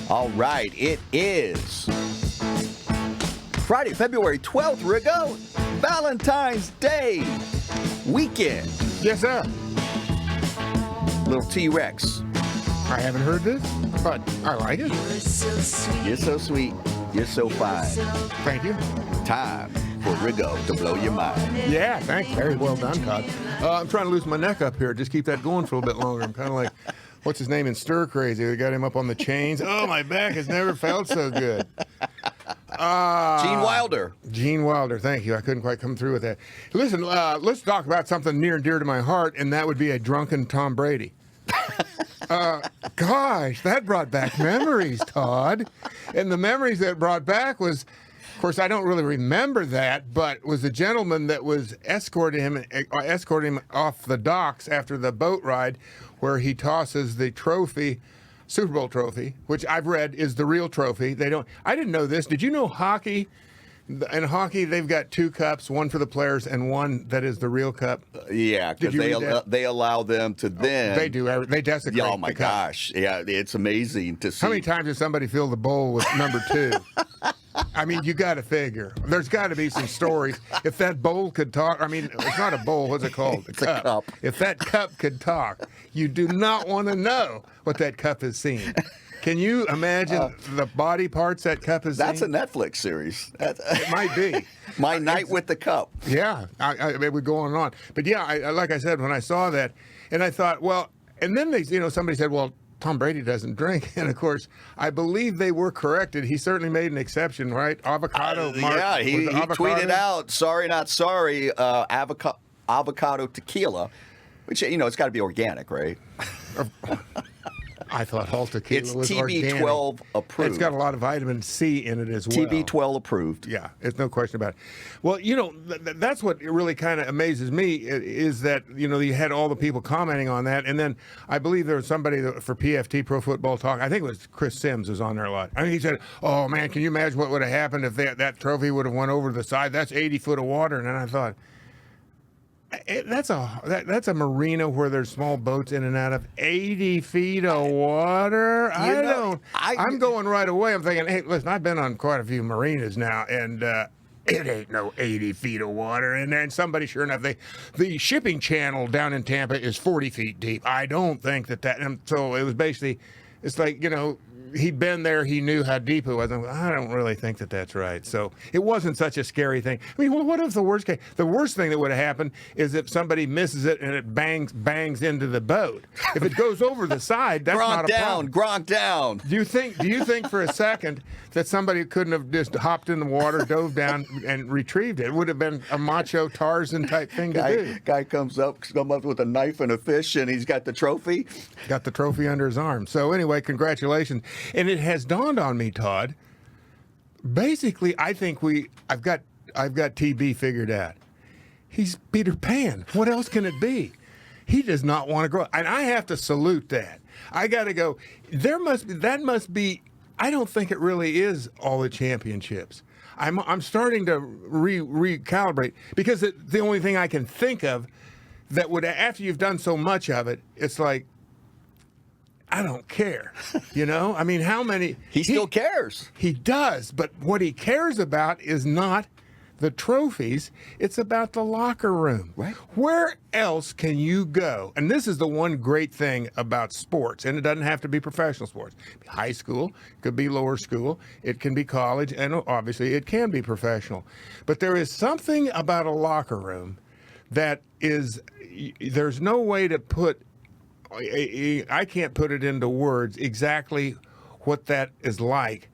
All right, it is Friday, February 12th, Riggo. Valentine's Day weekend. Yes, sir. Little T-Rex. I haven't heard this, but I like it. You're so sweet. You're so fine. Thank you. Time for Riggo to blow your mind. Yeah, thanks. Very well done, Todd. I'm trying to loosen my neck up here. Just keep that going for a little bit longer. I'm kind of like, what's his name in Stir Crazy? They got him up on the chains. Oh, my back has never felt so good. Gene Wilder. Gene Wilder, thank you. I couldn't quite come through with that. Listen, let's talk about something near and dear to my heart, and that would be a drunken Tom Brady. Gosh, that brought back memories, Todd. And the memories that brought back was, of course, I don't really remember that, but was the gentleman that was escorting him off the docks after the boat ride, where he tosses the trophy, Super Bowl trophy, which I've read is the real trophy. I didn't know this. Did you know hockey? In hockey, they've got two cups, one for the players and one that is the real cup. Yeah, because they allow them to then. They do. They desecrate. Oh my gosh! Yeah, it's amazing to see. How many times has somebody filled the bowl with number 2? I mean, you got to figure. There's got to be some stories. If that bowl could talk, I mean, it's not a bowl. What's it called? It's a cup. If that cup could talk, you do not want to know what that cup has seen. Can you imagine the body parts that cup has seen? That's a Netflix series. It might be. My Night with the Cup. Yeah, it would go on and on. But yeah, like I said, when I saw that, and I thought, well, and then somebody said, well, Tom Brady doesn't drink. And of course, I believe they were corrected. He certainly made an exception, right? Avocado. Yeah, he tweeted out, sorry, not sorry, avocado tequila, which, it's got to be organic, right? I thought Hull tequila was organic. It's TB12 approved. It's got a lot of vitamin C in it as well. TB12 approved. Yeah, there's no question about it. Well, that's what really kind of amazes me is that, you had all the people commenting on that. And then I believe there was somebody for PFT, Pro Football Talk, I think it was Chris Sims was on there a lot. I mean, he said, oh, man, can you imagine what would have happened if that trophy would have went over the side? That's 80 foot of water. And then I thought, that's a marina where there's small boats in and out of 80 feet of water. I'm going right away. I'm thinking, hey, listen, I've been on quite a few marinas now, and it ain't no 80 feet of water. And then somebody, sure enough, the shipping channel down in Tampa is 40 feet deep. I don't think that. And so it was basically, it's like, he'd been there. He knew how deep it was. I don't really think that that's right. So it wasn't such a scary thing. I mean, what if the worst case? The worst thing that would have happened is if somebody misses it and it bangs into the boat. If it goes over the side, that's not a problem. Gronk down. Do you think for a second that somebody couldn't have just hopped in the water, dove down, and retrieved it? It would have been a macho Tarzan type thing to do. Guy comes up with a knife and a fish, and he's got the trophy. Got the trophy under his arm. So anyway, congratulations. And it has dawned on me, Todd. Basically, I think I've got TB figured out. He's Peter Pan. What else can it be? He does not want to grow. And I have to salute that. I got to go. That must be. I don't think it really is all the championships. I'm starting to recalibrate because the only thing I can think of that would, after you've done so much of it, it's like, I don't care. I mean, how many? He still cares. He does, but what he cares about is not the trophies. It's about the locker room. Right. Where else can you go? And this is the one great thing about sports, and it doesn't have to be professional sports. High school, it could be lower school, it can be college, and obviously it can be professional. But there is something about a locker room that is, there's no way to put, I can't put it into words exactly what that is like.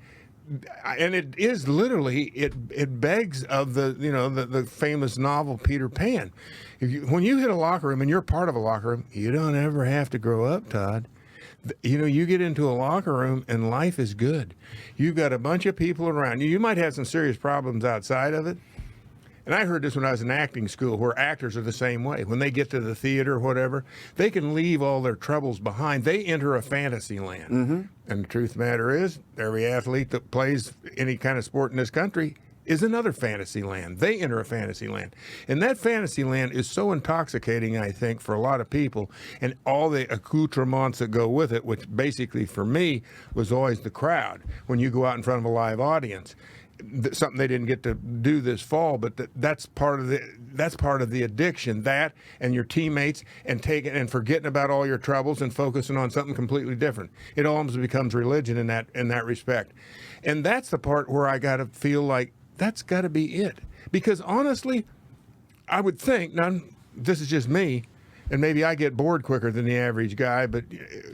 And it is literally, it begs of the famous novel Peter Pan. When you hit a locker room and you're part of a locker room, you don't ever have to grow up, Todd. You get into a locker room and life is good. You've got a bunch of people around you. You might have some serious problems outside of it. And I heard this when I was in acting school, where actors are the same way. When they get to the theater or whatever, they can leave all their troubles behind. They enter a fantasy land. Mm-hmm. And the truth of the matter is, every athlete that plays any kind of sport in this country is another fantasy land. They enter a fantasy land. And that fantasy land is so intoxicating, I think, for a lot of people, and all the accoutrements that go with it, which basically for me was always the crowd when you go out in front of a live audience. Something they didn't get to do this fall, but that's part of the addiction. That and your teammates, and taking and forgetting about all your troubles and focusing on something completely different. It almost becomes religion in that respect, and that's the part where I got to feel like that's got to be it. Because honestly, I would think, now this is just me, and maybe I get bored quicker than the average guy, but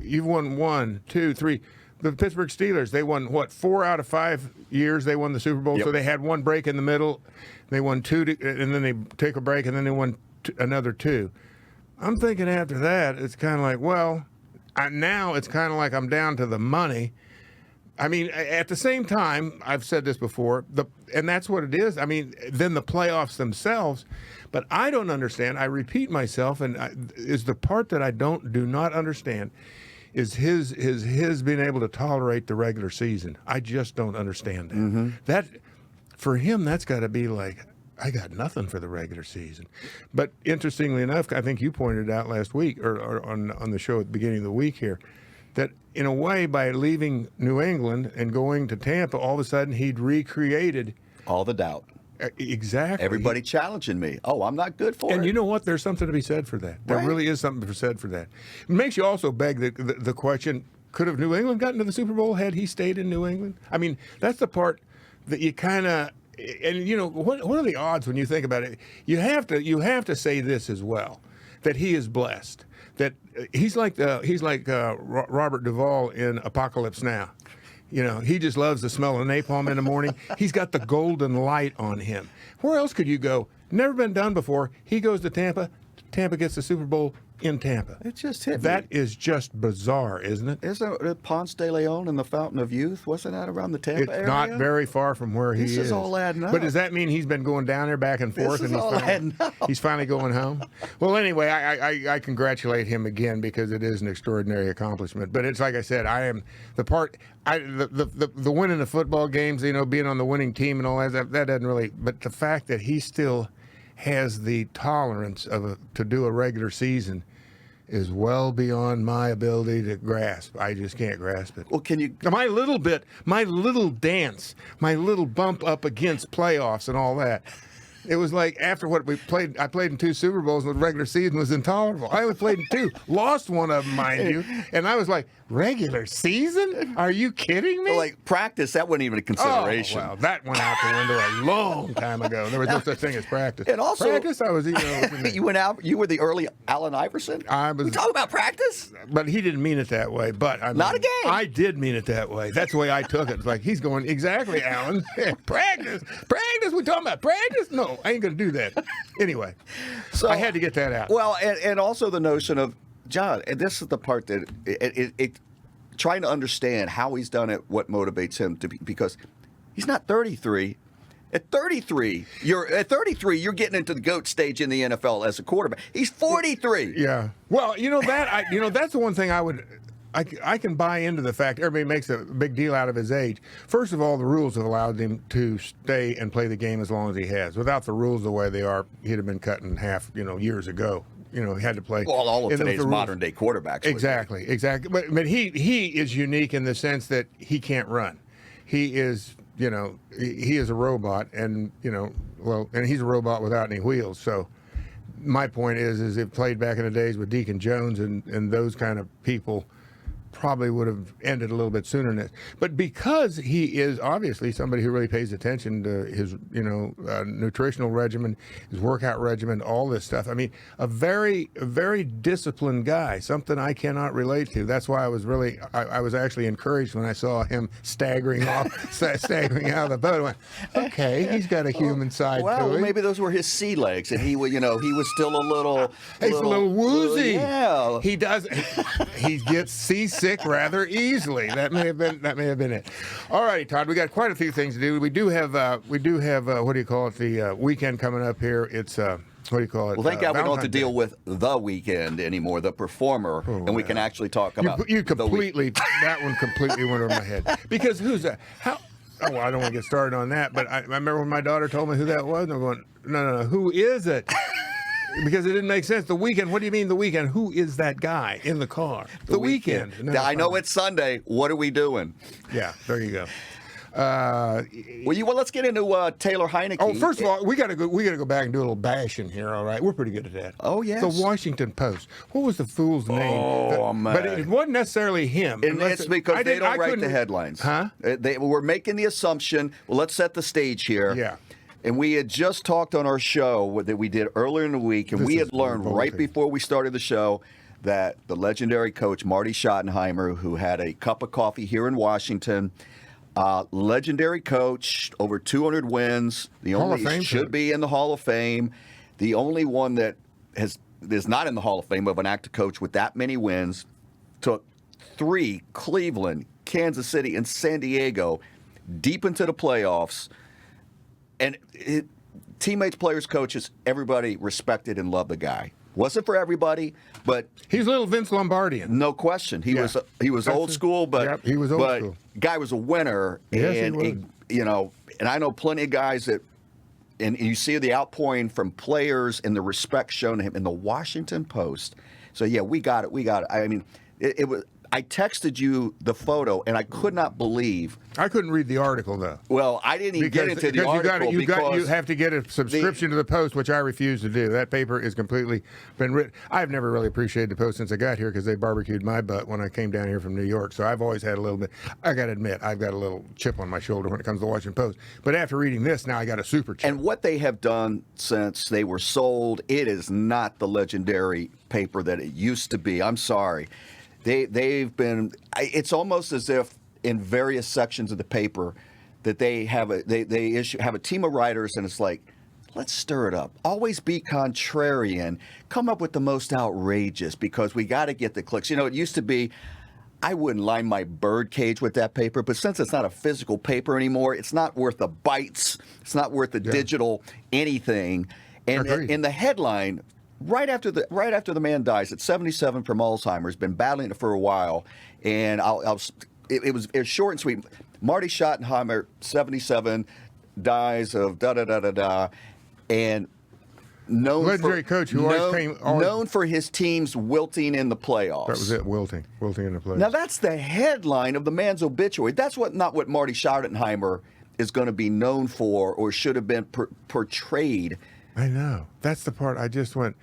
you've won 1, 2, 3. The Pittsburgh Steelers, they won, 4 out of 5 years they won the Super Bowl. Yep. So they had one break in the middle. They won 2, and then they take a break, and then they won another 2. I'm thinking after that, it's kind of like, well, now it's kind of like I'm down to the money. I mean, at the same time, I've said this before, and that's what it is. I mean, then the playoffs themselves. But I don't understand. I repeat myself, and is the part that I do not understand is his being able to tolerate the regular season. I just don't understand that. Mm-hmm. That for him, that's got to be like, I got nothing for the regular season. But interestingly enough, I think you pointed out last week or on the show at the beginning of the week here, that in a way by leaving New England and going to Tampa, all of a sudden he'd recreated all the doubt. Exactly. Everybody challenging me. Oh, I'm not good for it. And you know what? There's something to be said for that. There really is something to be said for that. It makes you also beg the question, could have New England gotten to the Super Bowl had he stayed in New England? I mean, that's the part that you kind of, and you know, what are the odds when you think about it? You have to say this as well, that he is blessed. That he's like Robert Duvall in Apocalypse Now. You know, he just loves the smell of napalm in the morning. He's got the golden light on him. Where else could you go? Never been done before. He goes to Tampa. Tampa gets the Super Bowl in Tampa. It just hit me. That is just bizarre, isn't it? Isn't Ponce de Leon and the Fountain of Youth? Wasn't that around the Tampa area? It's not very far from where he is. This is all adding up. But does that mean he's been going down there back and forth? This is all adding up. He's finally going home? Well, anyway, I congratulate him again because it is an extraordinary accomplishment. But it's like I said, I am the part. The winning the football games, you know, being on the winning team and all that doesn't really. But the fact that he still has the tolerance to do a regular season is well beyond my ability to grasp. I just can't grasp it. Well, can you? My little dance, my little bump up against playoffs and all that. It was like after what we played, I played in 2 Super Bowls and the regular season was intolerable. I only played in 2, lost one of them, mind you. And I was like, regular season? Are you kidding me? Well, like practice, that wasn't even a consideration. Oh, well, that went out the window a long time ago. There was no such thing as practice. And also, practice, I was you went out. You were the early Allen Iverson. We talk about practice, but he didn't mean it that way. But I mean, not again. I did mean it that way. That's the way I took it. It's like he's going exactly, Allen. Practice. We talking about practice? No, I ain't gonna do that. Anyway, so I had to get that out. Well, and also the notion of John, and this is the part that it trying to understand how he's done it, what motivates him to be, because he's not 33. At 33, you're getting into the GOAT stage in the NFL as a quarterback. He's 43. Yeah. Well, you know that's the one thing I can buy into the fact everybody makes a big deal out of his age. First of all, the rules have allowed him to stay and play the game as long as he has. Without the rules the way they are, he'd have been cut in half, years ago. He had to play. Well, all of today's modern day quarterbacks. Exactly. But he is unique in the sense that he can't run. He is, he is a robot, and and he's a robot without any wheels. So my point is it played back in the days with Deacon Jones and those kind of people, probably would have ended a little bit sooner than this. But because he is obviously somebody who really pays attention to his, nutritional regimen, his workout regimen, all this stuff. I mean, a very disciplined guy, something I cannot relate to. That's why I was actually encouraged when I saw him staggering out of the boat. I went, okay, he's got a human side to him. Well, maybe those were his sea legs, and he was still a little. He's a little woozy. Yeah. He does. He gets seasick rather easily. That may have been it. All righty, Todd. We got quite a few things to do. We do have what do you call it? The weekend coming up here. It's what do you call it? Well, thank God we don't have to Valentine's deal with the weekend anymore, the performer, and we can actually talk about that one completely went over my head. Because who's that? Oh, well, I don't want to get started on that, but I remember when my daughter told me who that was, and I'm going, no, who is it? Because it didn't make sense. The Weeknd, what do you mean The Weeknd? Who is that guy in the car? The Weeknd. No, I know it's Sunday. What are we doing? Yeah, there you go. Well, let's get into Taylor Heinicke. Oh, first of all, we got to go back and do a little bashing here. All right, we're pretty good at that. Oh yes. The Washington Post. What was the fool's name? Oh man. But it wasn't necessarily him. And it's because they don't write the headlines. Huh? They were making the assumption. Well, let's set the stage here. Yeah. And we had just talked on our show that we did earlier in the week, and we had learned right before we started the show that the legendary coach Marty Schottenheimer, who had a cup of coffee here in Washington, legendary coach, over 200 wins, the only should be in the Hall of Fame, the only one that is not in the Hall of Fame of an active coach with that many wins, took 3 Cleveland, Kansas City, and San Diego deep into the playoffs. And teammates, players, coaches, everybody respected and loved the guy. Wasn't for everybody, but he's a little Vince Lombardian. No question. He was old school, but he was old school. Guy was a winner. Yes, and he was. And I know plenty of guys that, and you see the outpouring from players and the respect shown to him in the Washington Post. So yeah, we got it. I mean, it was. I texted you the photo, and I could not believe. I couldn't read the article, though. Well, I didn't even get into the article you have to get a subscription to the Post, which I refuse to do. That paper is completely been written. I've never really appreciated the Post since I got here because they barbecued my butt when I came down here from New York. So I've always had a little bit. I got to admit, I've got a little chip on my shoulder when it comes to Washington Post. But after reading this, now I got a super chip. And what they have done since they were sold, it is not the legendary paper that it used to be. I'm sorry. They've been. It's almost as if in various sections of the paper that they have a team of writers, and it's like, let's stir it up. Always be contrarian. Come up with the most outrageous because we got to get the clicks. It used to be, I wouldn't line my bird cage with that paper, but since it's not a physical paper anymore, it's not worth the bytes. It's not worth the digital anything. And in the headline. Right after the man dies at 77 from Alzheimer's, been battling it for a while, and it was short and sweet. Marty Schottenheimer, 77, dies of da-da-da-da-da, and legendary coach who known for his team's wilting in the playoffs. That was it, wilting in the playoffs. Now that's the headline of the man's obituary. That's not what Marty Schottenheimer is going to be known for or should have been portrayed. I know. That's the part I just went,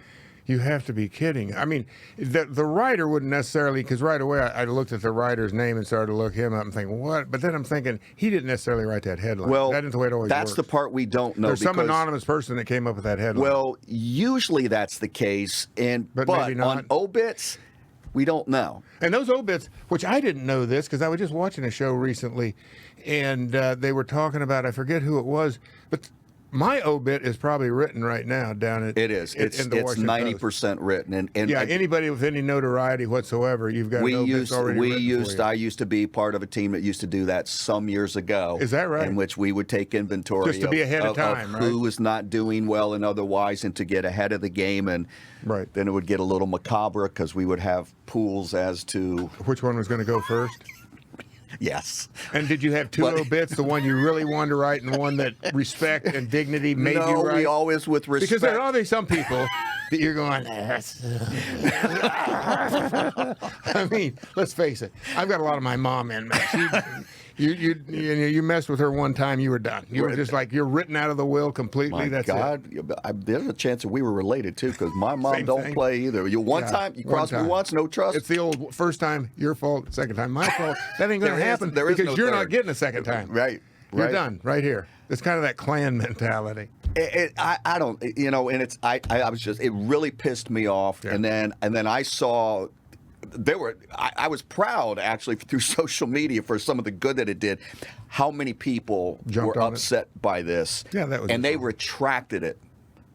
you have to be kidding. I mean, the writer wouldn't necessarily, because right away I looked at the writer's name and started to look him up and thinking, what? But then I'm thinking, he didn't necessarily write that headline. Well, that isn't the way it always that's works. the part we don't know. There's some anonymous person that came up with that headline. Well, usually that's the case, but maybe not. On obits, we don't know. And those obits, which I didn't know this because I was just watching a show recently, and they were talking about, I forget who it was, but my obit is probably written right now down at. It is. It's 90% written, and yeah, anybody with any notoriety whatsoever, you've got. I used to be part of a team that used to do that some years ago. Is that right? In which we would take inventory just to be ahead of time, of who was not doing well and otherwise, and to get ahead of the game, and then it would get a little macabre because we would have pools as to which one was going to go first. Yes. And did you have two obits, the one you really wanted to write and the one that respect and dignity made you write? No, we always with respect. Because there are always some people that you're going, I mean, let's face it. I've got a lot of my mom in me. You messed with her one time, you were done. You were just like, you're written out of the will completely. My God, there's a chance that we were related too, because my mom don't play either. You cross me once, no trust. It's the old first time your fault, second time my fault. That ain't going to happen because you're not getting a second time. Right. You're done right here. It's kind of that clan mentality. I don't, and it's I was just, it really pissed me off, and then I saw. I was proud actually through social media for some of the good that it did. How many people were upset by this? Yeah, that was. And they retracted it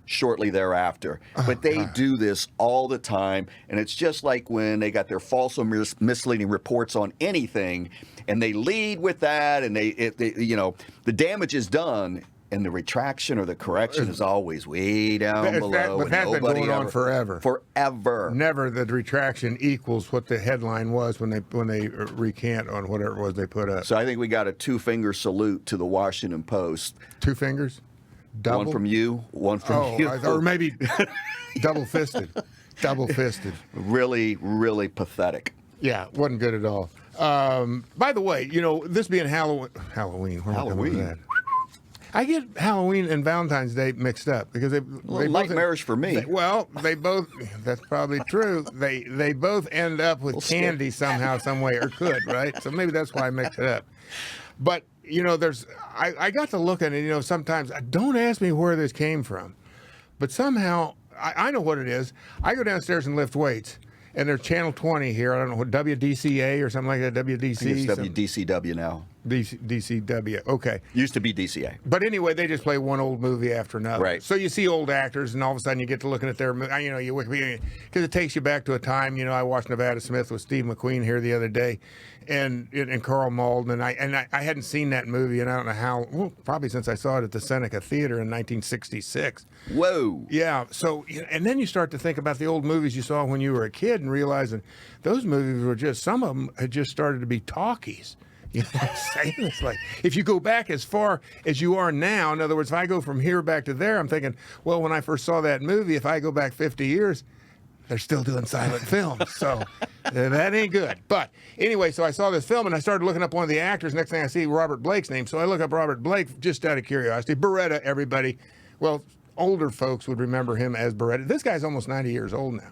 shortly thereafter. But they do this all the time, and it's just like when they got their false or misleading reports on anything, and they lead with that, and the damage is done. and the retraction or the correction is always way down below. But that's been going on forever. Forever. Never the retraction equals what the headline was when they recant on whatever it was they put up. So I think we got a 2-finger salute to the Washington Post. 2 fingers? Double? One from you, one from you. Or maybe double-fisted. Double-fisted. Really, really pathetic. Yeah, wasn't good at all. By the way, this being Halloween. Where am I coming with that? I get Halloween and Valentine's Day mixed up because they nightmarish for me. They both. That's probably true. They both end up with candy somehow, some way, or could, right? So maybe that's why I mix it up. But I got to look at it. Sometimes don't ask me where this came from, but somehow I know what it is. I go downstairs and lift weights. And there's Channel 20 here. I don't know what, WDCA or something like that. WDC. I think it's WDCW now. DCW. Okay. Used to be DCA. But anyway, they just play one old movie after another. Right. So you see old actors, and all of a sudden you get to looking at their, because it takes you back to a time. I watched Nevada Smith with Steve McQueen here the other day, and Carl Malden, and I hadn't seen that movie, and I don't know how. Well, probably since I saw it at the Seneca Theater in 1966. Whoa. Yeah. So, and then you start to think about the old movies you saw when you were a kid, and realizing those movies were just, some of them had just started to be talkies. You know what I'm saying? It's like, if you go back as far as you are now, in other words, if I go from here back to there, I'm thinking, well, when I first saw that movie, if I go back 50 years, they're still doing silent films. So that ain't good. But anyway, so I saw this film, and I started looking up one of the actors. Next thing I see Robert Blake's name. So I look up Robert Blake just out of curiosity. Beretta, everybody. Well, older folks would remember him as Beretta. This guy's almost 90 years old now.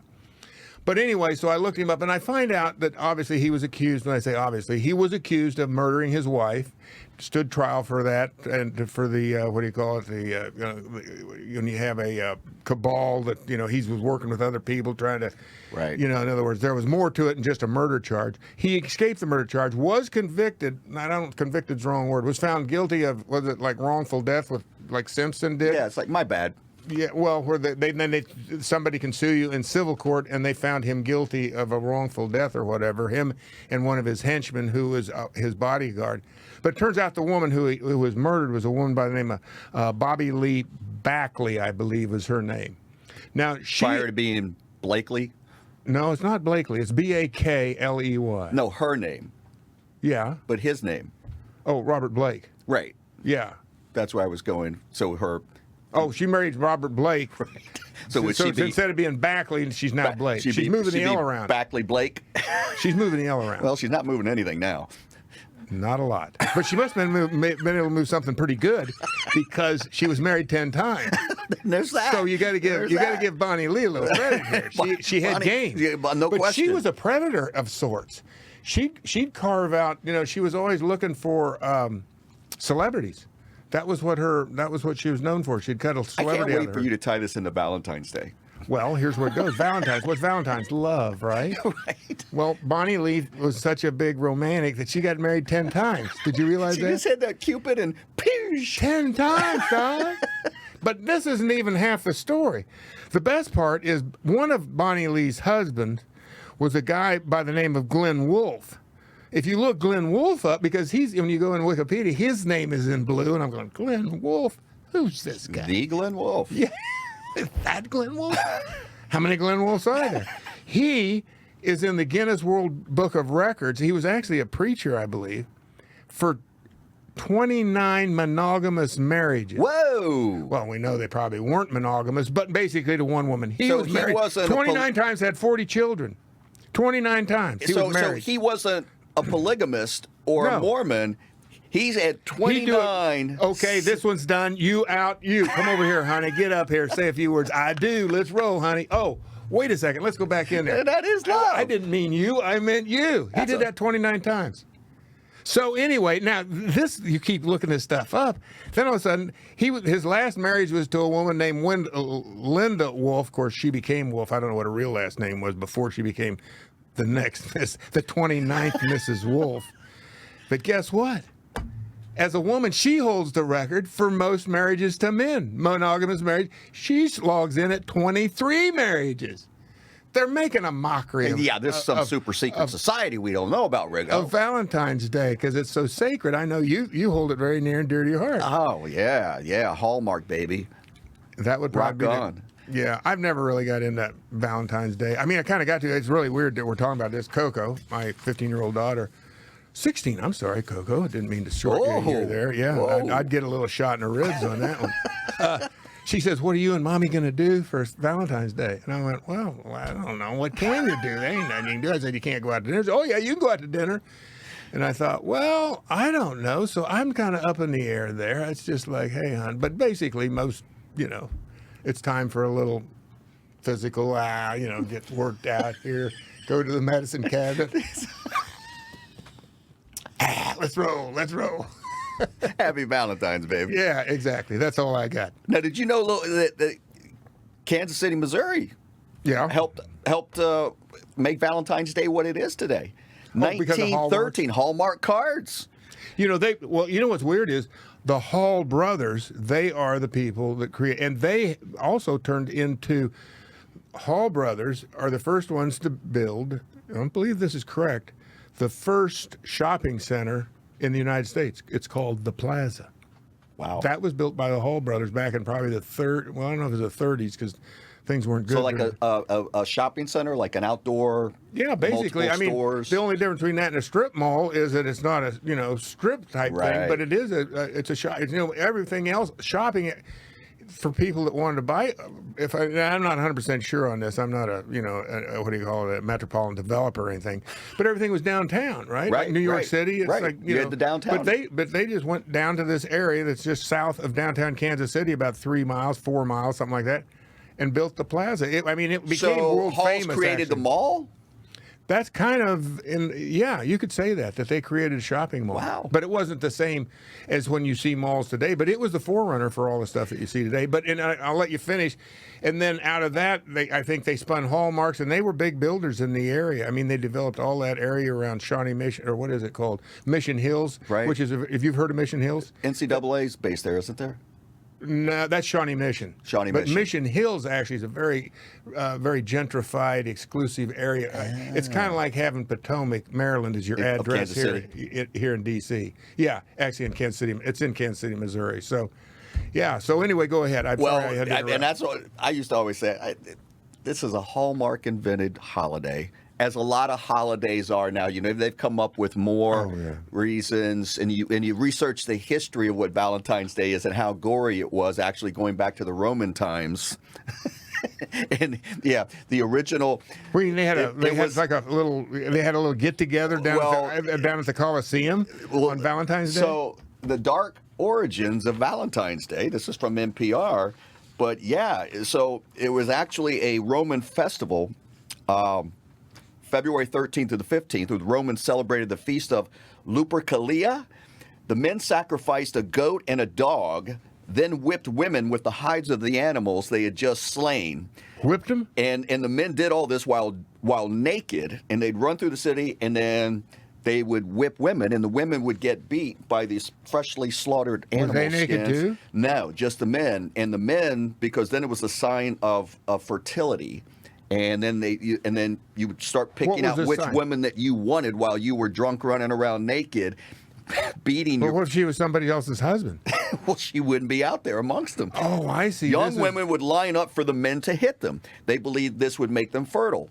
But anyway, so I looked him up, and I find out that obviously he was accused, when I say obviously, he was accused of murdering his wife, stood trial for that, and for the, what do you call it, when you have a cabal that, he was working with other people trying to, right. In other words, there was more to it than just a murder charge. He escaped the murder charge, was convicted, convicted's the wrong word, was found guilty of, was it like wrongful death with, like Simpson did? Yeah, it's like, my bad. Yeah, well, where somebody can sue you in civil court, and they found him guilty of a wrongful death or whatever, him and one of his henchmen who was his bodyguard. But it turns out the woman who was murdered was a woman by the name of Bobby Lee Backley, I believe was her name. Now, prior to being Blakely? No, it's not Blakely. It's Bakley. No, her name. Yeah. But his name. Oh, Robert Blake. Right. Yeah. That's where I was going. So her... Oh, she married Robert Blake. Right. So instead of being Backley, she's now Blake. She's moving the L around. Backley Blake. She's moving the L around. Well, she's not moving anything now. Not a lot. But she must have been able to move something pretty good, because she was married 10 times. There's that. So you got to give Bonnie Lee a little credit here. She had game. Yeah, no but question. She was a predator of sorts. She'd carve out. She was always looking for celebrities. That was what she was known for. She'd cut a celebrity. I can't wait for you to tie this into Valentine's Day. Well, here's where it goes. Valentine's. What's Valentine's? Love, right? Right. Well, Bonnie Lee was such a big romantic that she got married 10 times. Did you realize she that? She just had that Cupid and poosh. 10 times, dog. But this isn't even half the story. The best part is one of Bonnie Lee's husbands was a guy by the name of Glenn Wolfe. If you look Glenn Wolfe up, because when you go in Wikipedia, his name is in blue, and I'm going, Glenn Wolfe? Who's this guy? The Glenn Wolfe. Yeah. Is that Glenn Wolfe? How many Glenn Wolfes are there? He is in the Guinness World Book of Records. He was actually a preacher, I believe, for 29 monogamous marriages. Whoa! Well, we know they probably weren't monogamous, but basically to one woman. He was married 29 times, had 40 children. 29 times he was married. So he wasn't a polygamist or a Mormon. He's had 29. Okay, this one's done. You out. You come over here, honey. Get up here. Say a few words. I do. Let's roll, honey. Oh, wait a second. Let's go back in there. That is love. I didn't mean you. I meant you. He did that 29 times. So anyway, now this, you keep looking this stuff up. Then all of a sudden, his last marriage was to a woman named Linda Wolfe. Of course, she became Wolfe. I don't know what her real last name was before she became the 29th Mrs. Wolfe. But guess what? As a woman, she holds the record for most marriages to men, monogamous marriage. She logs in at 23 marriages. they're making a mockery of, Yeah, this is some super secret society we don't know about, Riggo. of Valentine's Day because it's so sacred. I know you hold it very near and dear to your heart. Oh, yeah. Hallmark, baby. That would probably Rock be on. Yeah, I've never really got into Valentine's Day. I mean, I kind of got to. It's really weird that we're talking about this. Coco, my 15-year-old daughter, 16. I'm sorry, Coco. I didn't mean to short you here there. Yeah, I'd get a little shot in the ribs on that one. She says, "What are you and Mommy going to do for Valentine's Day?" And I went, "Well, I don't know. What can you do? There ain't nothing you can do." I said, "You can't go out to dinner." She said, "Oh, yeah, you can go out to dinner." And I thought, well, I don't know. So I'm kind of up in the air there. It's just like, hey, hon. But basically, it's time for a little physical, get worked out here, go to the medicine cabinet. Let's roll. Happy Valentine's, baby. Yeah, exactly. That's all I got. Now, did you know that Kansas City, Missouri Yeah. helped make Valentine's Day what it is today? Because of 1913 Hallmark cards. You know what's weird is the Hall brothers, they are the people that create, and they also turned into, Hall brothers are the first ones to build, I don't believe this is correct, the first shopping center in the United States. It's called the Plaza. Wow. That was built by the Hall brothers back in probably the I don't know if it was the 30s because things weren't good. So like a shopping center, like an outdoor. Yeah, basically. I mean, stores. the only difference between that and a strip mall is that it's not a strip type thing, but it is it's a shop. Everything else shopping for people that wanted to buy. I'm not 100% sure on this. I'm not a what do you call it, a metropolitan developer or anything. But everything was downtown, right? Right. Like New York right, City. It's right. like You had the downtown. But they just went down to this area that's just south of downtown Kansas City, about 3 miles, 4 miles, something like that. And built the plaza. It became world Hall's famous. created actually. the mall. That's kind of you could say that they created a shopping mall. Wow. But it wasn't the same as when you see malls today. But it was the forerunner for all the stuff that you see today. But I'll let you finish. And then out of that, I think they spun Hallmarks, and they were big builders in the area. I mean, they developed all that area around Shawnee Mission, or what is it called, Mission Hills, Right. Which is, if you've heard of Mission Hills. NCAA's based there, isn't there? No, that's Shawnee Mission. Shawnee but Mission. Mission Hills actually is a very, very gentrified, exclusive area. It's kind of like having Potomac, Maryland, as your Of address Kansas here in D.C. Yeah, actually in Kansas City. It's in Kansas City, Missouri. So, yeah. So anyway, go ahead. I'm sorry I had to interrupt. And that's what I used to always say. This is a Hallmark invented holiday, as a lot of holidays are now. They've come up with more reasons, and you research the history of what Valentine's Day is and how gory it was, actually going back to the Roman times. And the original. They had a little get together down at the Coliseum on Valentine's Day. So the dark origins of Valentine's Day. This is from NPR, but so it was actually a Roman festival. February 13th to the 15th, the Romans celebrated the feast of Lupercalia. The men sacrificed a goat and a dog, then whipped women with the hides of the animals they had just slain. Whipped them? And the men did all this while naked, and they'd run through the city, and then they would whip women, and the women would get beat by these freshly slaughtered animal skins. Were they naked too? No, just the men. And the men, because then it was a sign of fertility. And then you would start picking out which women that you wanted while you were drunk running around naked, beating. But what if she was somebody else's husband? Well, she wouldn't be out there amongst them. Oh, I see. Young women would line up for the men to hit them. They believed this would make them fertile,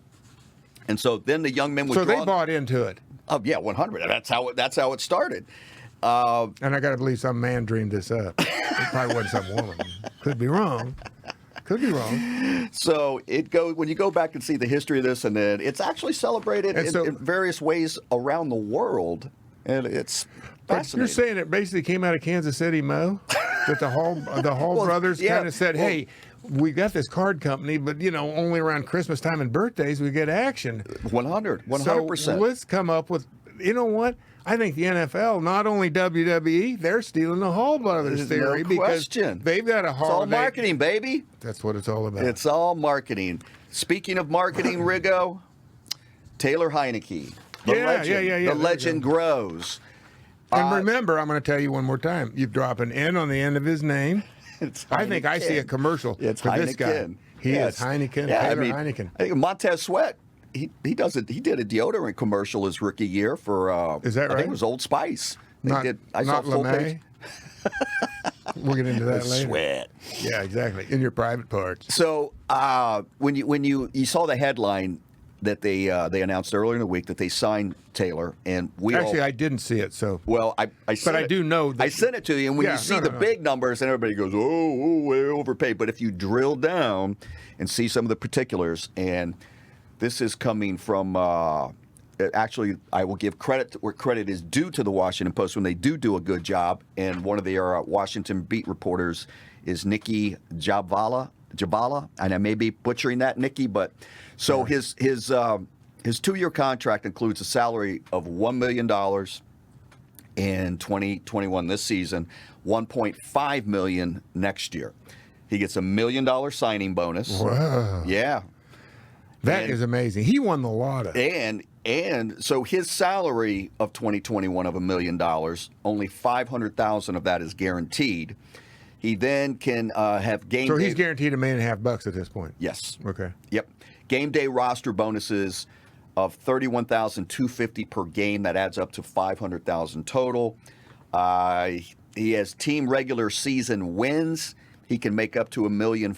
and so then the young men would. So they bought into it. Oh yeah, 100. That's how it started. And I got to believe some man dreamed this up. It probably wasn't some woman. Could be wrong. So when you go back and see the history of this, and then it's actually celebrated in various ways around the world, and it's fascinating. You're saying it basically came out of Kansas City, Mo? That the Hall brothers kind of said, hey, we got this card company, but only around Christmas time and birthdays we get action. 100%. So let's come up with, you know what? I think the NFL, not only WWE, they're stealing the Hall brothers theory because they've got a holiday. It's all marketing, baby. That's what it's all about. It's all marketing. Speaking of marketing, Riggo, Taylor Heinicke, the legend grows. And remember, I'm going to tell you one more time. You drop an N on the end of his name. I think I see a commercial for this guy. He is Heinicke, Yeah, Taylor Heinicke. I think Montez Sweat. He did a deodorant commercial his rookie year for. Is that right? I think it was Old Spice. I saw not full LeMay? page. We'll get into that later. Sweat. Yeah, exactly. In your private parts. So when you saw the headline that they announced earlier in the week that they signed Taylor, and I didn't see it. So I sent I do know that I sent it to you, and when you see the big numbers, and everybody goes, "Oh, they overpaid." But if you drill down and see some of the particulars, and this is coming from. Actually, I will give credit where credit is due to the Washington Post when they do a good job. And one of their Washington beat reporters is Nikki Jabala, and I may be butchering that, Nikki, but so his 2-year contract includes a salary of $1 million in 2021 this season, $1.5 million next year. He gets $1 million signing bonus. Wow. Yeah. That is amazing. He won the lotto. And so his salary of 2021 of $1 million, only $500,000 of that is guaranteed. He then can have game. So day. he's guaranteed $1.5 million at this point. Yes. Okay. Yep. Game day roster bonuses of $31,250 per game. That adds up to $500,000 total. He has team regular season wins. He can make up to $1.5 million.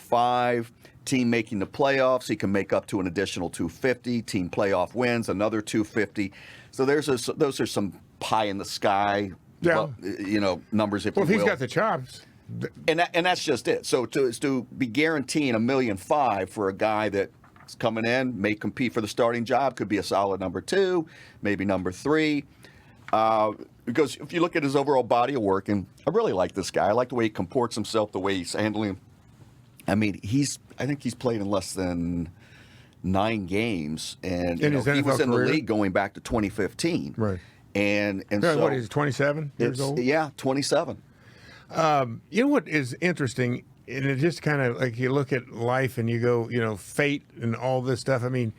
Team making the playoffs, he can make up to an additional $250. Team playoff wins, another $250. So those are some pie in the sky, numbers. If he's got the chops, and that's just it. So to be guaranteeing $1.5 million for a guy that's coming in, may compete for the starting job, could be a solid number 2, maybe number 3. Because if you look at his overall body of work, and I really like this guy. I like the way he comports himself, the way he's handling. I mean, I think he's played in less than 9 games, and he was in the league going back to 2015. Right. And so what is 27 years old? Yeah, 27. You know what is interesting, and it just kind of like you look at life and you go, fate and all this stuff. I mean,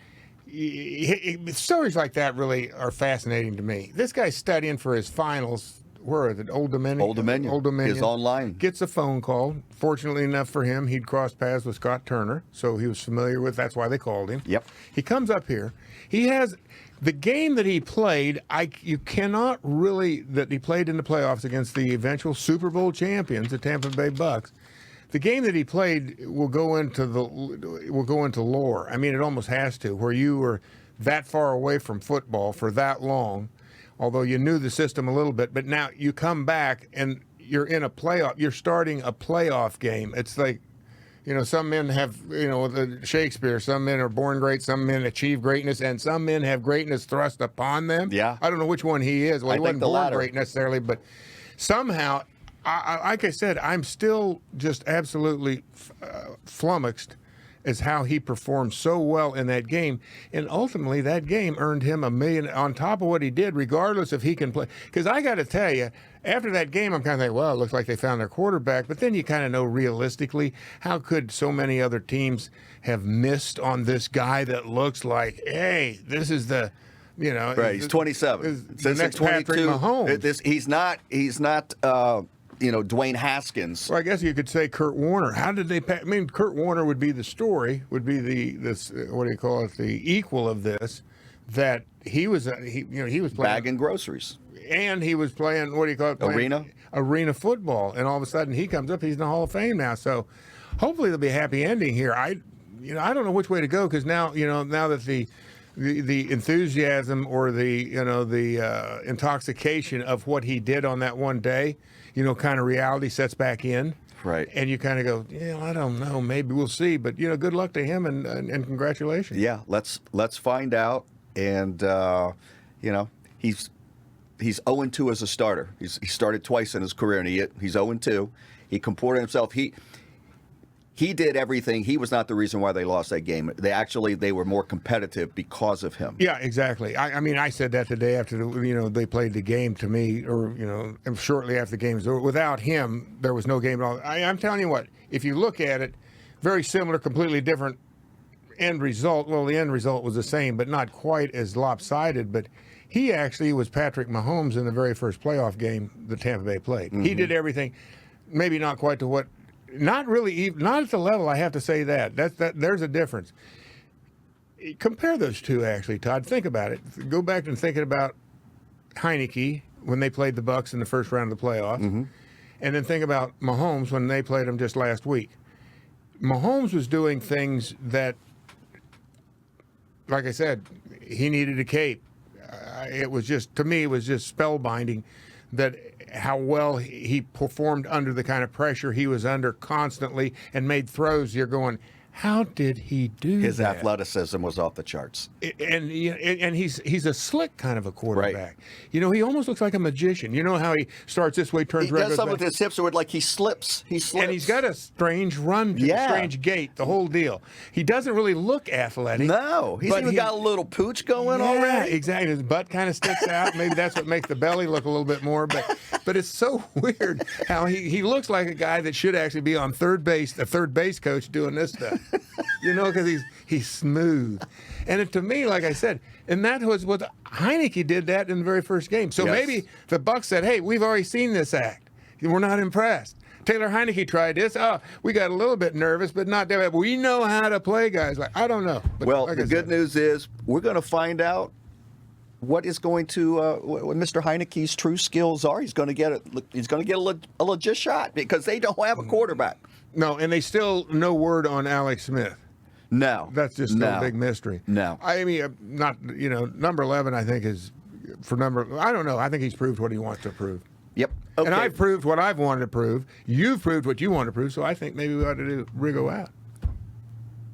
stories like that really are fascinating to me. This guy's studying for his finals. Where is it? Old Dominion. Old Dominion. His online. Gets a phone call. Fortunately enough for him, he'd crossed paths with Scott Turner, so he was familiar with. That's why they called him. Yep. He comes up here. He has the game that he played. You cannot really that he played in the playoffs against the eventual Super Bowl champions, the Tampa Bay Bucks. The game that he played will go into lore. I mean, it almost has to, where you were that far away from football for that long. Although you knew the system a little bit, but now you come back and you're in a playoff. You're starting a playoff game. It's like, some men have, Shakespeare. Some men are born great. Some men achieve greatness, and some men have greatness thrust upon them. Yeah. I don't know which one he is. Well, he wasn't born great necessarily, but somehow, like I said, I'm still just absolutely flummoxed as how he performed so well in that game. And ultimately, that game earned him $1 million on top of what he did, regardless if he can play. Because I got to tell you, after that game, I'm kind of thinking, well, it looks like they found their quarterback. But then you kind of know realistically, how could so many other teams have missed on this guy that looks like, hey, this is the, Right, he's 27. The next Patrick Mahomes. He's not Dwayne Haskins. Well, I guess you could say Kurt Warner. How did they? Kurt Warner would be the story. Would be the equal of this. That he was playing bagging groceries, and he was playing arena football, and all of a sudden he comes up. He's in the Hall of Fame now. So hopefully there'll be a happy ending here. I don't know which way to go because now that the enthusiasm or the intoxication of what he did on that one day. Kind of reality sets back in. Right. And you kind of go, I don't know, maybe we'll see. But, good luck to him and congratulations. Yeah, let's find out. And, he's 0-2 as a starter. He started twice in his career, and he's 0-2. He comported himself. He did everything. He was not the reason why they lost that game. They were more competitive because of him. Yeah, exactly. I said that the day after they played the game to me, or shortly after the game was over. Without him, there was no game at all. I'm telling you what, if you look at it, very similar, completely different end result. Well, the end result was the same, but not quite as lopsided. But he actually was Patrick Mahomes in the very first playoff game the Tampa Bay played. Mm-hmm. He did everything, maybe not quite to what not really, not at the level. I have to say that. There's a difference. Compare those two, actually, Todd. Think about it. Go back and thinking about Heinicke when they played the Bucs in the first round of the playoffs, and then think about Mahomes when they played him just last week. Mahomes was doing things that, like I said, he needed a cape. It was just, to me, it was just spellbinding that how well he performed under the kind of pressure he was under constantly and made throws. You're going, how did he do His that? athleticism was off the charts. And he's a slick kind of a quarterback. Right. You know, he almost looks like a magician. You know how he starts this way, turns He right, does goes something back? with his hips where like he slips. He slips. And he's got a strange run, to Yeah. a strange gait, the whole deal. He doesn't really look athletic. No, he's but even got a little pooch going yeah, already. exactly. His butt kind of sticks out. Maybe that's what makes the belly look a little bit more. But it's so weird how he looks like a guy that should actually be on third base, the third base coach doing this stuff. You know, because he's smooth. And to me, like I said, and that was what Heinicke did that in the very first game. So Yes. maybe the Bucs said, hey, we've already seen this act. We're not impressed. Taylor Heinicke tried this. Oh, we got a little bit nervous, but not that bad. We know how to play guys. Like, I don't know. But Well, like the I good said, news is we're going to find out what is going to what Mr. Heinicke's true skills are. He's going to get a legit shot because they don't have a quarterback. no, and they still no word on Alex Smith. No, That's just still a big mystery. No. I mean, not, you know, number 11, I think, is for number, I don't know. I think he's proved what he wants to prove. Yep. Okay. And I've proved what I've wanted to prove. You've proved what you want to prove, so I think maybe we ought to do Riggo out.